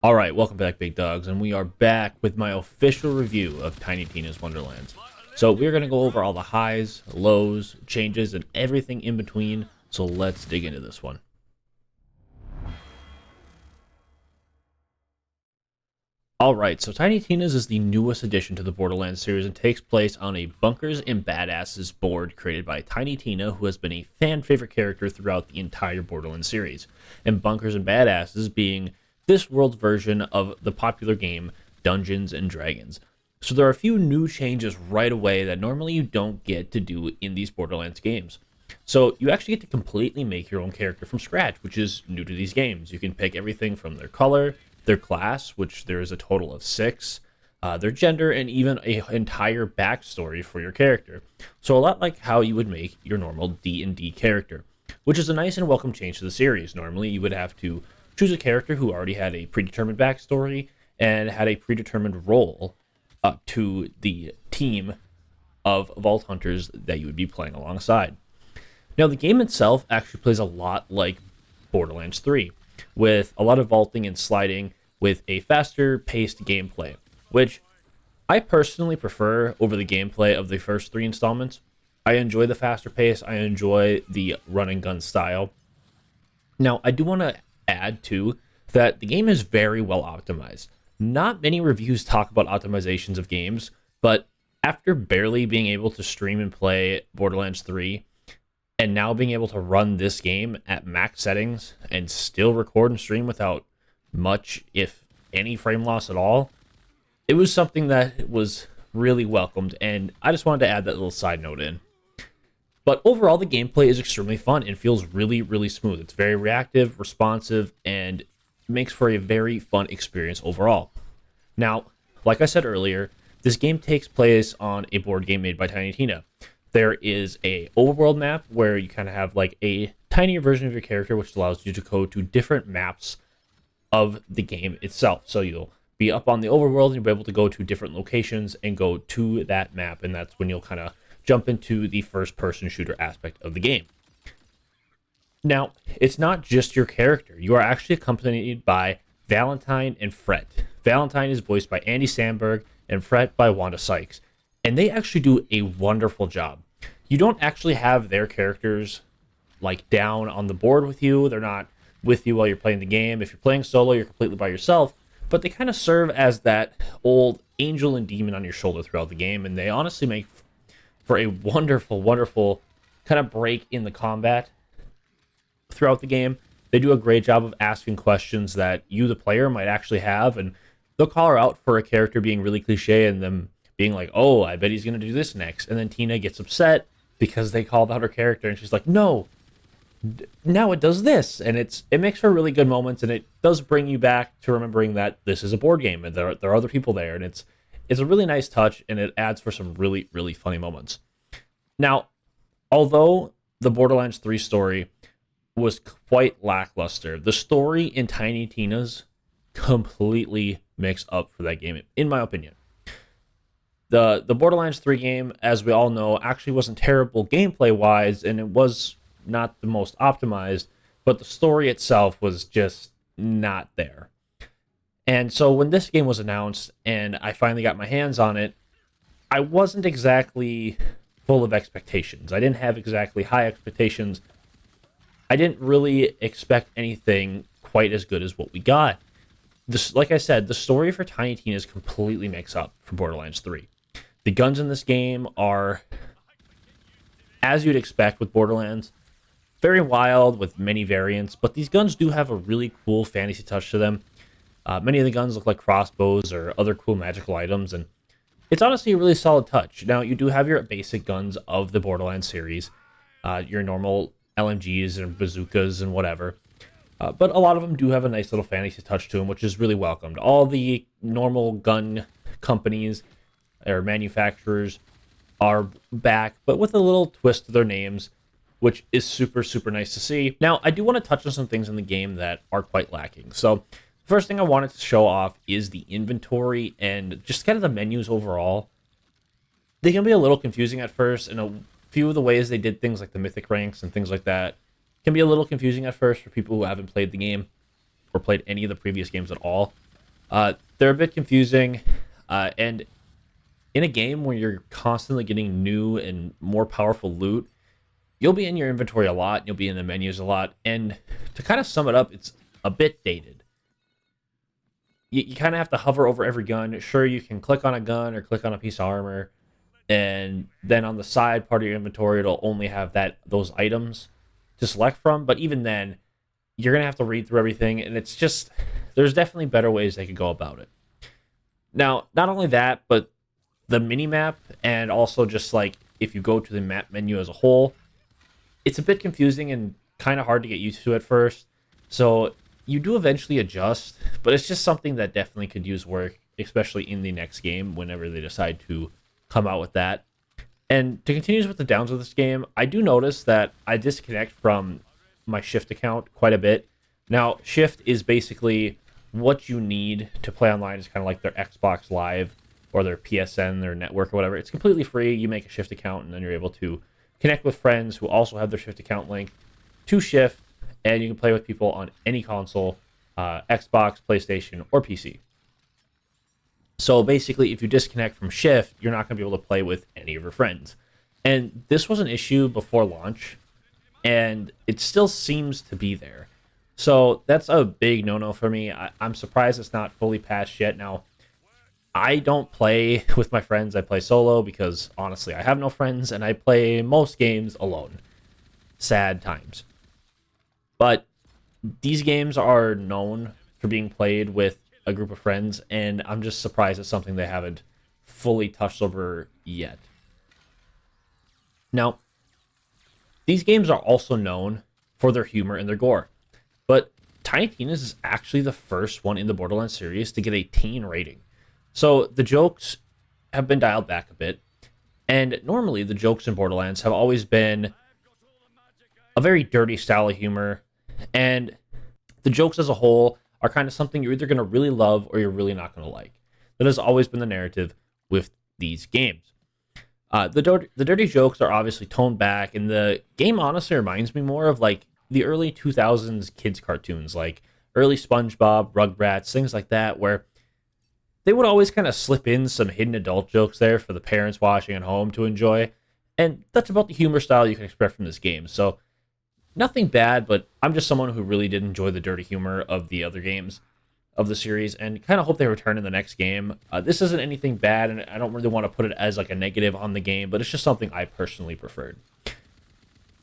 All right, welcome back, big dogs, and we are back with my official review of Tiny Tina's Wonderlands. So we're going to go over all the highs, lows, changes, and everything in between, so let's dig into this one. Alright, so Tiny Tina's is the newest addition to the Borderlands series and takes place on a Bunkers and Badasses board created by Tiny Tina, who has been a fan favorite character throughout the entire Borderlands series. And Bunkers and Badasses being this world's version of the popular game Dungeons and Dragons. So there are a few new changes right away that normally you don't get to do in these Borderlands games. So you actually get to completely make your own character from scratch, which is new to these games. You can pick everything from their color, their class, which there is a total of 6, their gender, and even an entire backstory for your character. So a lot like how you would make your normal D&D character, which is a nice and welcome change to the series. Normally you would have to choose a character who already had a predetermined backstory and had a predetermined role up to the team of Vault Hunters that you would be playing alongside. Now, the game itself actually plays a lot like Borderlands 3, with a lot of vaulting and sliding with a faster paced gameplay, which I personally prefer over the gameplay of the first 3 installments. I enjoy the faster pace, I enjoy the run and gun style. Now, I do want to add too that the game is very well optimized. Not many reviews talk about optimizations of games, but after barely being able to stream and play Borderlands 3, and now being able to run this game at max settings and still record and stream without much, if any, frame loss at all, it was something that was really welcomed, and I just wanted to add that little side note in. But overall, the gameplay is extremely fun and feels really, really smooth. It's very reactive, responsive, and makes for a very fun experience overall. Now, like I said earlier, this game takes place on a board game made by Tiny Tina. There is a overworld map where you kind of have like a tinier version of your character, which allows you to go to different maps of the game itself. So you'll be up on the overworld and you'll be able to go to different locations and go to that map, and that's when you'll kind of jump into the first-person shooter aspect of the game. Now, it's not just your character. You are actually accompanied by Valentine and Fret. Valentine is voiced by Andy Samberg and Fret by Wanda Sykes. And they actually do a wonderful job. You don't actually have their characters like down on the board with you. They're not with you while you're playing the game. If you're playing solo, you're completely by yourself. But they kind of serve as that old angel and demon on your shoulder throughout the game. And they honestly make for a wonderful, wonderful kind of break in the combat throughout the game. They do a great job of asking questions that you, the player, might actually have. And they'll call her out for a character being really cliche and them being like, oh, I bet he's going to do this next. And then Tina gets upset because they called out her character and she's like, no, now it does this. And it makes for really good moments, and it does bring you back to remembering that this is a board game and there are other people there. And it's a really nice touch, and it adds for some really, really funny moments. Now, although the Borderlands 3 story was quite lackluster, the story in Tiny Tina's completely makes up for that game, in my opinion. The Borderlands 3 game, as we all know, actually wasn't terrible gameplay-wise, and it was not the most optimized, but the story itself was just not there. And so when this game was announced and I finally got my hands on it, I wasn't exactly full of expectations. I didn't have exactly high expectations. I didn't really expect anything quite as good as what we got. This, like I said, the story for Tiny Tina's completely makes up for Borderlands 3. The guns in this game are, as you'd expect with Borderlands, very wild with many variants, but these guns do have a really cool fantasy touch to them. Many of the guns look like crossbows or other cool magical items, and it's honestly a really solid touch. Now, you do have your basic guns of the Borderlands series, your normal LMGs and bazookas and whatever, but a lot of them do have a nice little fantasy touch to them, which is really welcomed. All the normal gun companies or manufacturers are back, but with a little twist to their names, which is super, super nice to see. Now, I do want to touch on some things in the game that are quite lacking. So, the first thing I wanted to show off is the inventory and just kind of the menus overall. They can be a little confusing at first, and a few of the ways they did things like the mythic ranks and things like that can be a little confusing at first for people who haven't played the game or played any of the previous games at all. They're a bit confusing, and in a game where you're constantly getting new and more powerful loot, you'll be in your inventory a lot, you'll be in the menus a lot, and to kind of sum it up, it's a bit dated. You kind of have to hover over every gun. Sure, you can click on a gun or click on a piece of armor, and then on the side part of your inventory, it'll only have those items to select from. But even then, you're gonna have to read through everything, and it's just there's definitely better ways they could go about it. Now, not only that, but the mini map, and also just like if you go to the map menu as a whole, it's a bit confusing and kind of hard to get used to at first. So you do eventually adjust, but it's just something that definitely could use work, especially in the next game whenever they decide to come out with that. And to continue with the downs of this game, I do notice that I disconnect from my Shift account quite a bit. Now, Shift is basically what you need to play online. It's kind of like their Xbox Live or their PSN, their network or whatever. It's completely free. You make a Shift account and then you're able to connect with friends who also have their Shift account linked to Shift, and you can play with people on any console, Xbox, PlayStation, or PC. So basically, if you disconnect from Shift, you're not going to be able to play with any of your friends. And this was an issue before launch, and it still seems to be there. So that's a big no-no for me. I'm surprised it's not fully patched yet. Now, I don't play with my friends. I play solo because, honestly, I have no friends, and I play most games alone. Sad times. But these games are known for being played with a group of friends, and I'm just surprised it's something they haven't fully touched over yet. Now, these games are also known for their humor and their gore, but Tiny Tina's is actually the first one in the Borderlands series to get a teen rating. So the jokes have been dialed back a bit, and normally the jokes in Borderlands have always been a very dirty style of humor, and the jokes as a whole are kind of something you're either going to really love or you're really not going to like. That has always been the narrative with these games. The dirty jokes are obviously toned back, and the game honestly reminds me more of like the early 2000s kids cartoons, like early SpongeBob, Rugrats, things like that, where they would always kind of slip in some hidden adult jokes there for the parents watching at home to enjoy. And that's about the humor style you can expect from this game. So nothing bad, but I'm just someone who really did enjoy the dirty humor of the other games of the series and kind of hope they return in the next game. This isn't anything bad, and I don't really want to put it as like a negative on the game, but it's just something I personally preferred.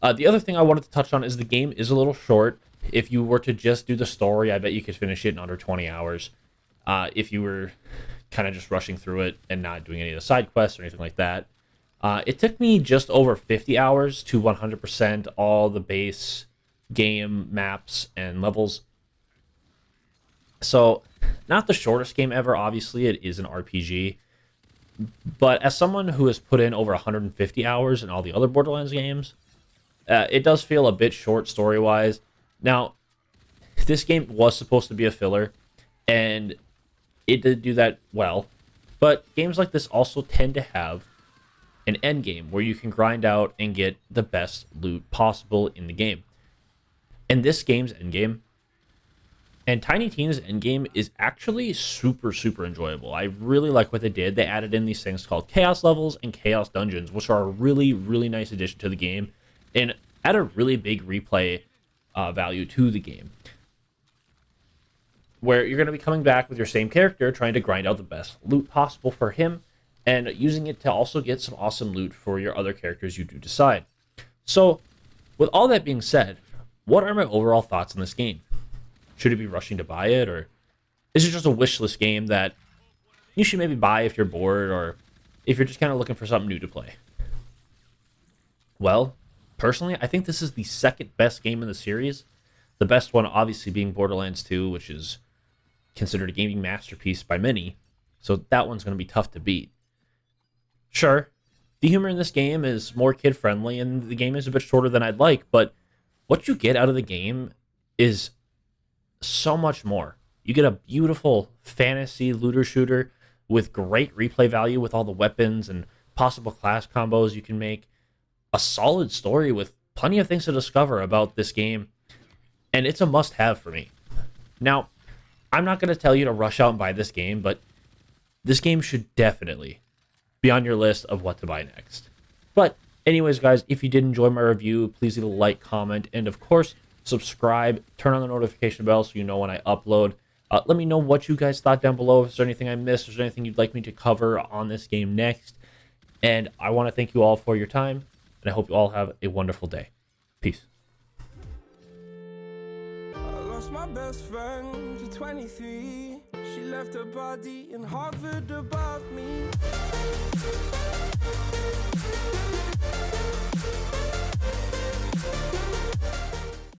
The other thing I wanted to touch on is the game is a little short. If you were to just do the story, I bet you could finish it in under 20 hours. If you were kind of just rushing through it and not doing any of the side quests or anything like that. It took me just over 50 hours to 100% all the base game maps and levels. So, not the shortest game ever, obviously, it is an RPG. But as someone who has put in over 150 hours in all the other Borderlands games, it does feel a bit short story-wise. Now, this game was supposed to be a filler, and it did do that well. But games like this also tend to have an end game where you can grind out and get the best loot possible in the game. And this game's end game, and Tiny Tina's end game, is actually super, super enjoyable. I really like what they did. They added in these things called Chaos Levels and Chaos Dungeons, which are a really, really nice addition to the game and add a really big replay value to the game, where you're going to be coming back with your same character, trying to grind out the best loot possible for him, and using it to also get some awesome loot for your other characters you do decide. So, with all that being said, what are my overall thoughts on this game? Should you be rushing to buy it, or is it just a wish list game that you should maybe buy if you're bored, or if you're just kind of looking for something new to play? Well, personally, I think this is the second best game in the series. The best one obviously being Borderlands 2, which is considered a gaming masterpiece by many, so that one's going to be tough to beat. Sure, the humor in this game is more kid-friendly, and the game is a bit shorter than I'd like, but what you get out of the game is so much more. You get a beautiful fantasy looter shooter with great replay value with all the weapons and possible class combos you can make, a solid story with plenty of things to discover about this game, and it's a must-have for me. Now, I'm not going to tell you to rush out and buy this game, but this game should definitely be on your list of what to buy next. But anyways, guys, if you did enjoy my review, please leave a like, comment, and of course, subscribe. Turn on the notification bell so you know when I upload. Let me know what you guys thought down below. If there's anything I missed, if there's anything you'd like me to cover on this game next. And I want to thank you all for your time, and I hope you all have a wonderful day. Peace. I lost my best friend to 23. She left her body and hovered above me.